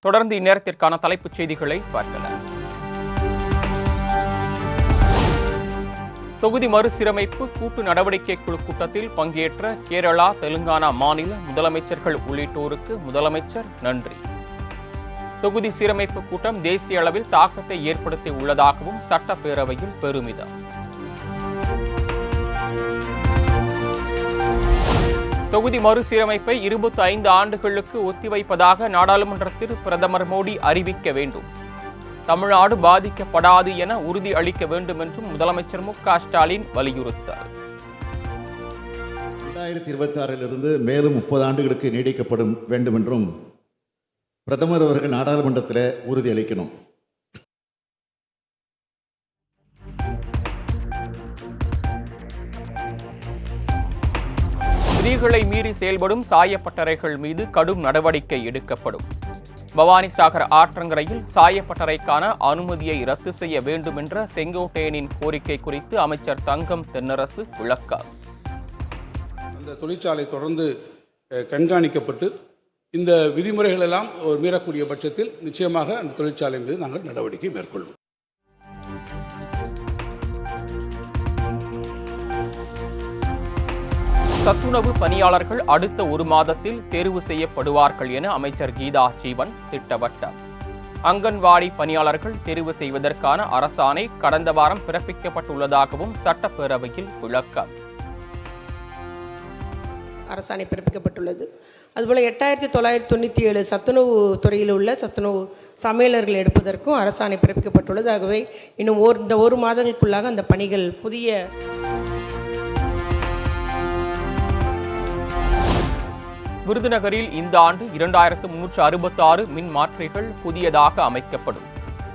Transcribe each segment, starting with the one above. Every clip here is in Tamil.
தொடர்ந்து இந்நேரத்திற்கான தலைப்புச் செய்திகளை பார்க்கலாம். தொகுதி மறுசீரமைப்பு கூட்டு நடவடிக்கை குழு கூட்டத்தில் பங்கேற்ற கேரளா, தெலுங்கானா மாநில முதலமைச்சர்கள் உள்ளிட்டோருக்கு முதலமைச்சர் நன்றி. தொகுதி சீரமைப்பு கூட்டம் தேசிய அளவில் தாக்கத்தை ஏற்படுத்தி உள்ளதாகவும் சட்டப்பேரவையில் பெருமிதம். தொகுதி மறுசீரமைப்பை 25 ஆண்டுகளுக்கு ஒத்திவைப்பதாக நாடாளுமன்றத்தில் பிரதமர் மோடி அறிவிக்க வேண்டும். தமிழ்நாடு பாதிக்கப்படாது என உறுதி அளிக்க வேண்டும் என்றும் முதலமைச்சர் மு.க.ஸ்டாலின் வலியுறுத்தார். 2026 மேலும் 30 ஆண்டுகளுக்கு நீடிக்கப்படும் வேண்டும் என்றும் பிரதமர் அவர்கள் நாடாளுமன்றத்தில் உறுதியளிக்கணும். விதிகளை மீறி செயல்படும் சாயப்பட்டறைகள் மீது கடும் நடவடிக்கை எடுக்கப்படும். பவானிசாகர் ஆற்றங்கரையில் சாயப்பட்டறைக்கான அனுமதியை ரத்து செய்ய வேண்டும் என்ற செங்கோட்டையனின் கோரிக்கை குறித்து அமைச்சர் தங்கம் தென்னரசு விளக்கம். அந்த தொழிற்சாலை தொடர்ந்து கண்காணிக்கப்பட்டு இந்த விதிமுறைகள் எல்லாம் மீறக்கூடிய பட்சத்தில் நிச்சயமாக அந்த தொழிற்சாலை மீது நாங்கள் நடவடிக்கை மேற்கொள்வோம். சத்துணவு பணியாளர்கள் அடுத்த 1 மாதத்தில் தேர்வு செய்யப்படுவார்கள் என அமைச்சர் கீதா ஜீவன் திட்டவட்டார். அங்கன்வாடி பணியாளர்கள் தேர்வு செய்வதற்கான அரசாணை கடந்த வாரம் பிறப்பிக்கப்பட்டுள்ளதாகவும் சட்டப்பேரவையில் விளக்கம். அரசாணை பிறப்பிக்கப்பட்டுள்ளது. அதுபோல் 8997 சத்துணவு துறையில் உள்ள சத்துணவு சமையலர்கள் எடுப்பதற்கும் அரசாணை பிறப்பிக்கப்பட்டுள்ளது. ஆகவே இன்னும் இந்த 1 மாதங்களுக்குள்ளாக அந்த பணிகள் புதிய. விருதுநகரில் இந்த ஆண்டு 2366 மின் மாற்றிகள் புதியதாக அமைக்கப்படும்.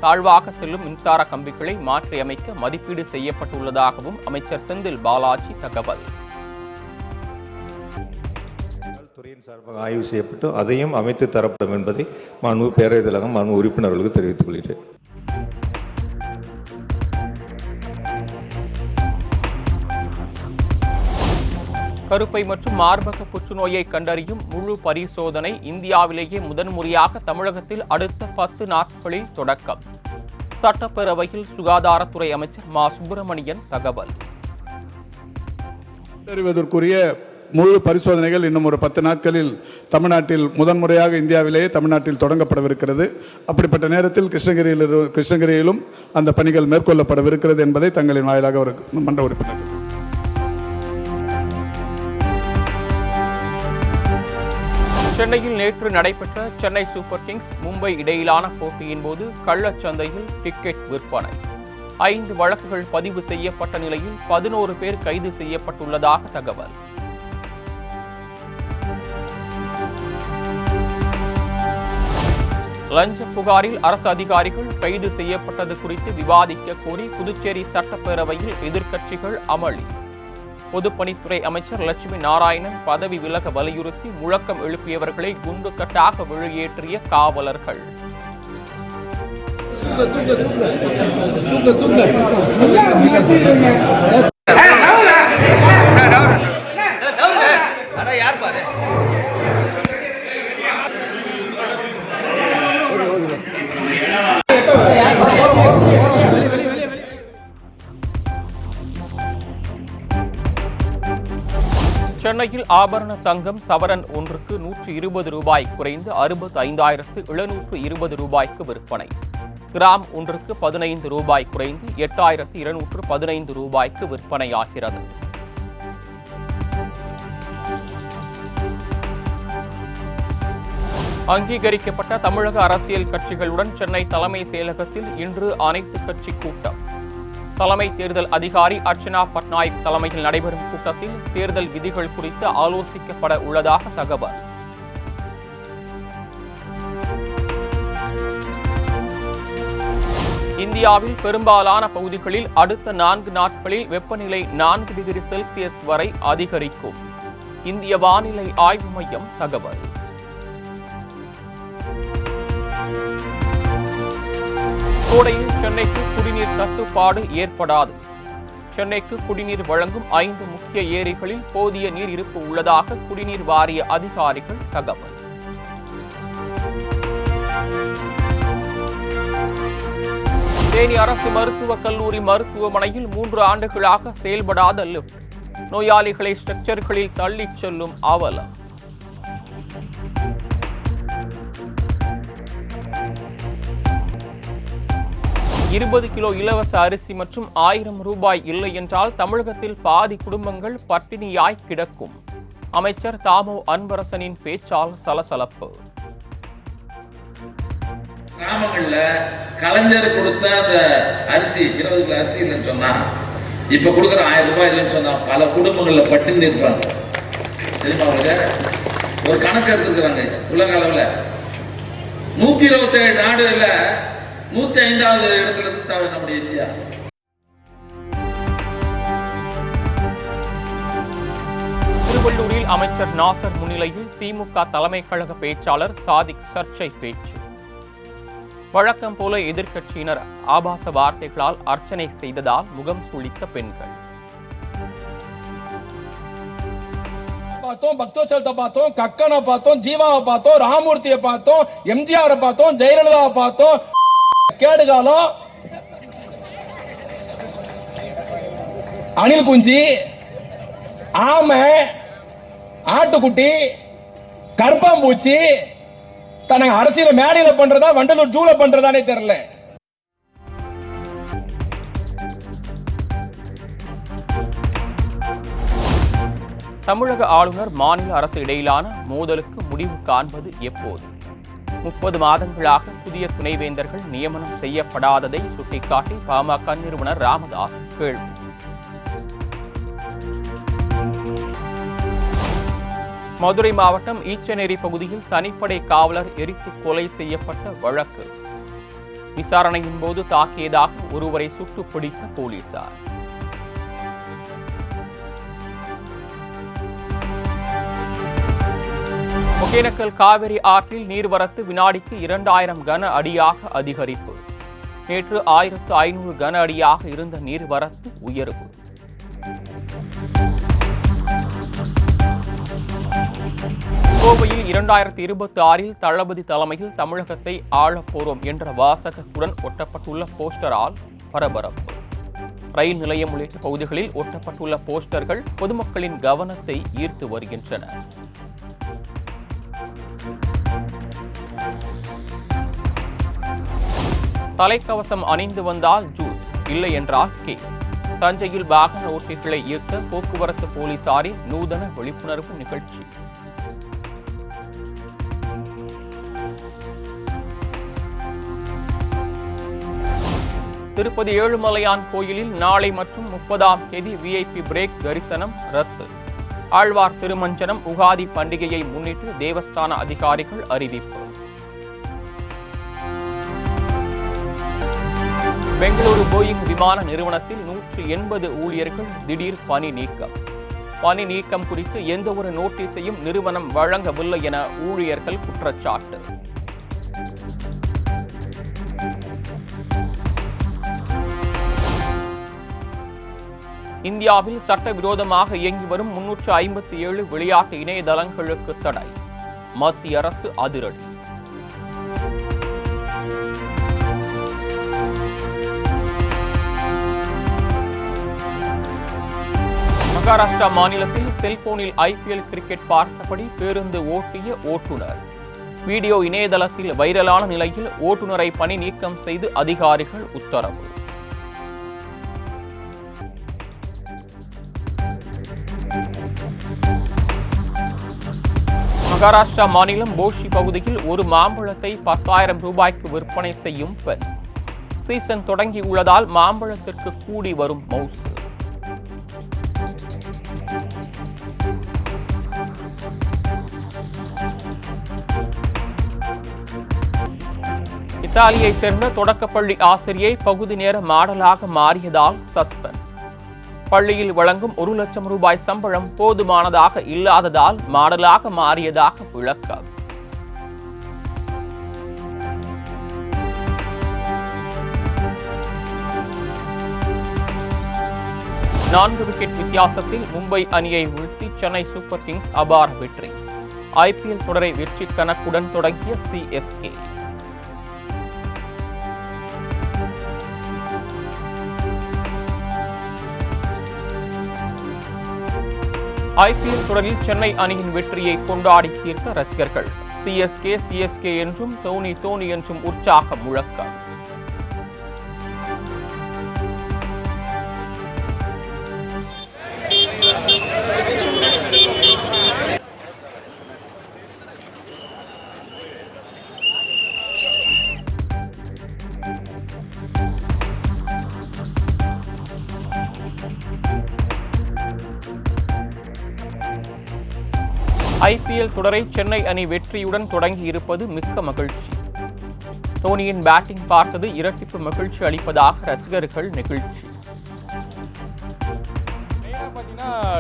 தாழ்வாக செல்லும் மின்சார கம்பிகளை மாற்றியமைக்க மதிப்பீடு செய்யப்பட்டுள்ளதாகவும் அமைச்சர் செந்தில் பாலாஜி தகவல். துறையின் சார்பாக ஆய்வு செய்யப்பட்டு அதையும் அமைத்து தரப்படும் என்பதை மாண்பு பேரவைத் தலைவர் மாண்பு உறுப்பினர்களுக்கு தெரிவித்துக் கொள்கிறேன். கருப்பை மற்றும் மார்பக புற்றுநோயை கண்டறியும் முழு பரிசோதனை இந்தியாவிலேயே முதன்முறையாக தமிழகத்தில் அடுத்த 10 நாட்களில் தொடக்கம். சட்டப்பேரவையில் சுகாதாரத்துறை அமைச்சர் மா. சுப்பிரமணியன் தகவல். கண்டறிவதற்குரிய முழு பரிசோதனைகள் இன்னும் ஒரு 10 நாட்களில் தமிழ்நாட்டில் முதன்முறையாக இந்தியாவிலேயே தமிழ்நாட்டில் தொடங்கப்படவிருக்கிறது. அப்படிப்பட்ட நேரத்தில் கிருஷ்ணகிரியிலும் அந்த பணிகள் மேற்கொள்ளப்படவிருக்கிறது என்பதை தங்களின் வாயிலாக ஒரு மன்ற உறுப்பினர். சென்னையில் நேற்று நடைபெற்ற சென்னை சூப்பர் கிங்ஸ் மும்பை இடையிலான போட்டியின் போது கள்ளச்சந்தையில் டிக்கெட் விற்பனை. 5 வழக்குகள் பதிவு செய்யப்பட்ட நிலையில் 11 பேர் கைது செய்யப்பட்டுள்ளதாக தகவல். லஞ்ச புகாரில் அரசு அதிகாரிகள் கைது செய்யப்பட்டது குறித்து விவாதிக்க கோரி புதுச்சேரி சட்டப்பேரவையில் எதிர்க்கட்சிகள் அமளி. பொதுப்பணித்துறை அமைச்சர் லட்சுமி நாராயணன் பதவி விலக வலியுறுத்தி முழக்கம் எழுப்பியவர்களை குண்டுக்கட்டாக வெளியேற்றிய காவலர்கள். சென்னையில் ஆபரண தங்கம் சவரன் ஒன்றுக்கு 120 ரூபாய் குறைந்து 65,720 ரூபாய்க்கு விற்பனை. கிராம் ஒன்றுக்கு 15 ரூபாய் குறைந்து 8,215 ரூபாய்க்கு விற்பனையாகிறது. அங்கீகரிக்கப்பட்ட தமிழக அரசியல் கட்சிகளுடன் சென்னை தலைமை செயலகத்தில் இன்று அனைத்து கட்சி கூட்டம். தலைமை தேர்தல் அதிகாரி அர்ச்சனா பட்நாயக் தலைமையில் நடைபெறும் கூட்டத்தில் தேர்தல் விதிகள் குறித்து ஆலோசிக்கப்பட உள்ளதாக தகவல். இந்தியாவில் பெரும்பாலான பகுதிகளில் அடுத்த 4 நாட்களில் வெப்பநிலை 4 டிகிரி செல்சியஸ் வரை அதிகரிக்கும். இந்திய வானிலை ஆய்வு மையம் தகவல். கோடையில் சென்னைக்கு குடிநீர் தட்டுப்பாடு ஏற்படாது. சென்னைக்கு குடிநீர் வழங்கும் 5 முக்கிய ஏரிகளில் போதிய நீர் இருப்பு உள்ளதாக குடிநீர் வாரிய அதிகாரிகள் தகவல். தேனி அரசு மருத்துவக் கல்லூரி மருத்துவமனையில் 3 ஆண்டுகளாக செயல்படாத லிப்ட். நோயாளிகளை ஸ்ட்ரக்சர்களில் தள்ளிச் செல்லும் அவலம். $20 கிலோ இலவச அரிசி மற்றும் ₹1000 இல்லை என்றால் தமிழகத்தில் பாதி குடும்பங்கள் பட்டினியாய் கிடக்கும். அமைச்சர் தாமோ அன்பரசனின் பேச்சால் சலசலப்பு. கிராமங்கள்ல கலைஞர் கொடுத்த அந்த அரிசி 20 கிலோ அரிசி இல்லைன்னு சொன்னா இப்ப கொடுக்குற ₹1000 இல்லைன்னு சொன்னா பல குடும்பங்கள்ல பட்டினி இருப்பாங்க. தெரியுமா அவங்களுக்கு? ஒரு கணக்கு எடுத்துக்கிறாங்க உலக அளவுல 127 நாடுகள்ல 105வது இடத்துல இருந்து நம்முடைய இந்தியா. திருவள்ளூரில் அமைச்சர் நாசர் முன்னிலையில் திமுக தலைமை கழக பேச்சாளர் சாதிக் சர்ச்சை பேச்சு. வழக்கம் போல எதிர்க்கட்சியினர் ஆபாச வார்த்தைகளால் அர்ச்சனை செய்ததால் முகம் சுளித்த பெண்கள். பார்த்தோம், பக்தோச்சலத்தை பார்த்தோம், கக்கனை பார்த்தோம், ஜீவாவை பார்த்தோம், ராமூர்த்தியை பார்த்தோம், எம்ஜிஆரை பார்த்தோம், ஜெயலலிதாவை பார்த்தோம். கேடுகாலம் அணில் குஞ்சி, ஆமை, ஆட்டுக்குட்டி, கருப்பாம்பூச்சி தனக்கு அரசியல மேடையில பண்றதா வண்டலூர் ஜூல பண்றதானே தெரியல. தமிழக ஆளுநர் மாநில அரசு இடையிலான மோதலுக்கு முடிவு காண்பது எப்போது? 30 மாதங்களாக புதிய துணைவேந்தர்கள் நியமனம் செய்யப்படாததை சுட்டிக்காட்டி பாமக நிறுவனர் ராமதாஸ் கேள்வி. மதுரை மாவட்டம் ஈச்சநேரி பகுதியில் தனிப்படை காவலர் எரித்து கொலை செய்யப்பட்ட வழக்கு. விசாரணையின் போது தாக்கியதாக ஒருவரை சுட்டு பிடித்த போலீசார். ஒகேனக்கல் காவிரி ஆற்றில் நீர்வரத்து வினாடிக்கு 2000 கன அடியாக அதிகரிப்பு. நேற்று 1500 கன அடியாக இருந்த நீர்வரத்து உயர்வு. கோவையில் 2026 தளபதி தலைமையில் தமிழகத்தை ஆளப்போறோம் என்ற வாசகத்துடன் ஒட்டப்பட்டுள்ள போஸ்டரால் பரபரப்பு. ரயில் நிலையம் உள்ளிட்ட பகுதிகளில் ஒட்டப்பட்டுள்ள போஸ்டர்கள் பொதுமக்களின் கவனத்தை ஈர்த்து வருகின்றன. தலைக்கவசம் அணிந்து வந்தால் ஜூஸ், இல்லை என்றால் கேஸ். தஞ்சையில் வாகன ஓட்டிகளை ஈர்த்த போக்குவரத்து போலீசாரின் நூதன விழிப்புணர்வு நிகழ்ச்சி. திருப்பதி ஏழுமலையான் கோயிலில் நாளை மற்றும் 30ஆம் தேதி விஐபி பிரேக் தரிசனம் ரத்து. ஆழ்வார் திருமஞ்சனம் உகாதி பண்டிகையை முன்னிட்டு தேவஸ்தான அதிகாரிகள் அறிவிப்பு. பெங்களூரு போயிங் விமான நிறுவனத்தில் 180 ஊழியர்கள் திடீர் பணி நீக்கம். பணி நீக்கம் குறித்து எந்த ஒரு நோட்டீஸையும் நிறுவனம் வழங்கவில்லை என ஊழியர்கள் குற்றச்சாட்டு. இந்தியாவில் சட்டவிரோதமாக இயங்கி வரும் 357 விளையாட்டு இணையதளங்களுக்கு தடை. மத்திய அரசு அதிரடி. மகாராஷ்டிரா மாநிலத்தில் செல்போனில் IPL கிரிக்கெட் பார்த்தபடி பேருந்து ஓட்டிய ஓட்டுநர். வீடியோ இணையதளத்தில் வைரலான நிலையில் ஓட்டுநரை பணி நீக்கம் செய்து அதிகாரிகள் உத்தரவு. மகாராஷ்டிரா மாநிலம் போஷி பகுதியில் ஒரு மாம்பழத்தை 10,000 ரூபாய்க்கு விற்பனை செய்யும் பெண். சீசன் தொடங்கியுள்ளதால் மாம்பழத்திற்கு கூடி வரும் மவுசு. இத்தாலியை சேர்ந்த தொடக்கப்பள்ளி ஆசிரியை பகுதி நேர மாடலாக மாறியதால் சஸ்பெண்ட். பள்ளியில் வழங்கும் 1 லட்சம் ரூபாய் சம்பளம் போதுமானதாக இல்லாததால் மாடலாக மாறியதாக விளக்கம். நான்கு விக்கெட் வித்தியாசத்தில் மும்பை அணியை வீழ்த்தி சென்னை சூப்பர் கிங்ஸ் அபார வெற்றி. IPL தொடரை வெற்றி கணக்குடன் தொடங்கிய CSK. ஐபிஎல் தொடரில் சென்னை அணியின் வெற்றியை கொண்டாடி தீர்த்த ரசிகர்கள். சிஎஸ்கே என்றும் தோனி என்றும் உற்சாக முழக்கம். ஐபிஎல் தொடரை சென்னை அணி வெற்றியுடன் தொடங்கி இருப்பது மிக்க மகிழ்ச்சி. தோனியின் பேட்டிங் பார்த்தது இரட்டிப்பு மகிழ்ச்சி அளிப்பதாக ரசிகர்கள் நெகிழ்ச்சி.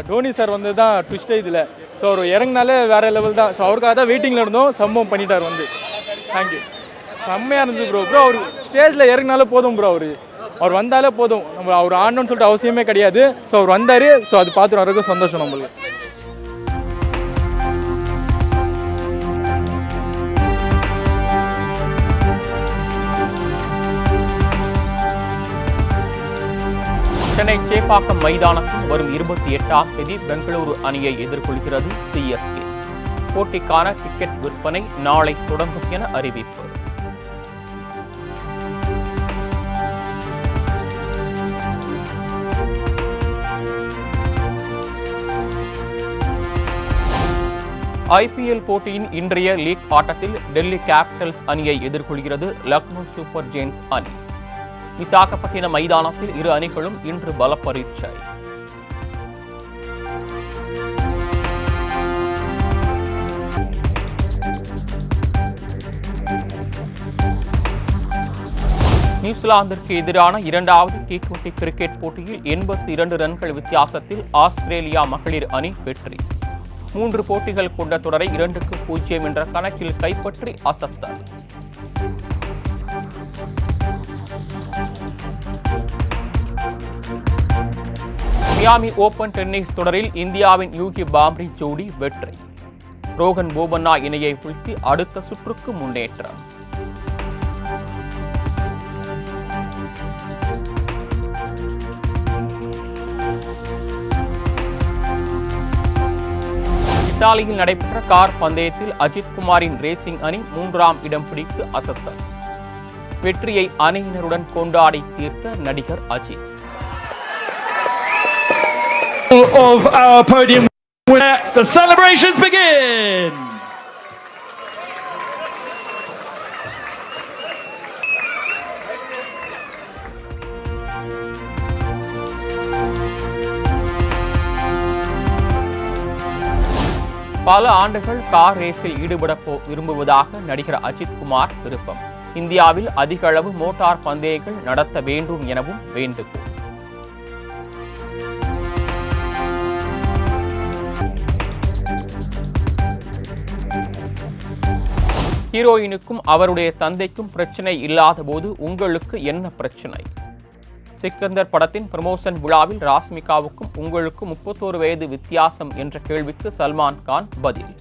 டோனி சார் வந்து தான் ட்விஸ்டே இதில். ஸோ அவர் இறங்கினாலே வேற லெவல் தான். ஸோ அவருக்காக தான் வெயிட்டிங்கில் இருந்தோம். சம்பவம் பண்ணிட்டார் வந்து. தேங்க்யூ. செம்மையாக இருந்துச்சு ப்ரோ. அவர் ஸ்டேஜில் இறங்கினாலே போதும் ப்ரோ. அவர் வந்தாலே போதும். நம்ம அவர் ஆடணும்னு சொல்லிட்டு அவசியமே கிடையாது. ஸோ அவர் வந்தார். ஸோ அது பார்த்துட்டு வரைக்கும் சந்தோஷம் நம்மளுக்கு. சென்னை சேப்பாக்கம் மைதானத்தில் வரும் 28ஆம் தேதி பெங்களூரு அணியை எதிர்கொள்கிறது சிஎஸ்கே. போட்டிக்கான டிக்கெட் விற்பனை நாளை தொடங்கும் என அறிவிப்பு. ஐபிஎல் போட்டியின் இன்றைய லீக் ஆட்டத்தில் டெல்லி கேபிட்டல்ஸ் அணியை எதிர்கொள்கிறது லக்னோ சூப்பர் ஜெயின்ஸ் அணி. விசாகப்பட்டினம் மைதானத்தில் இரு அணிகளும் இன்று பல பரீட்சை. நியூசிலாந்திற்கு எதிரான 2வது T20 கிரிக்கெட் போட்டியில் 82 ரன்கள் வித்தியாசத்தில் ஆஸ்திரேலியா மகளிர் அணி வெற்றி. 3 போட்டிகள் கொண்ட தொடரை 2-0 என்ற கணக்கில் கைப்பற்றி அசத்தல். மியாமி ஓபன் டென்னிஸ் தொடரில் இந்தியாவின் யூகி பாம்ரி ஜோடி வெற்றி. ரோகன் போபண்ணா இணையை வீழ்த்தி அடுத்த சுற்றுக்கு முன்னேற்றம். இத்தாலியில் நடைபெற்ற கார் பந்தயத்தில் அஜித் குமாரின் ரேசிங் அணி 3ஆம் இடம் பிடித்து அசத்தல். வெற்றியை அணியினருடன் கொண்டாடி தீர்த்த நடிகர் Ajith. Of our podium winner, the celebrations begin. பல ஆண்டுகள் கார் ரேஸில் ஈடுபட விரும்புவதாக நடிகர் அஜித் குமார் விருப்பம். இந்தியாவில் அதிக அளவு மோட்டார் பந்தயங்கள் நடத்த வேண்டும் எனவும் வேண்டுகோள். ஹீரோயினுக்கும் அவருடைய தந்தைக்கும் பிரச்சனை இல்லாத போது உங்களுக்கு என்ன பிரச்சனை? சிக்கந்தர் படத்தின் ப்ரமோஷன் விழாவில் ராஷ்மிகாவுக்கும் உங்களுக்கு 31 வயது வித்தியாசம் என்ற கேள்விக்கு சல்மான் கான் பதில்.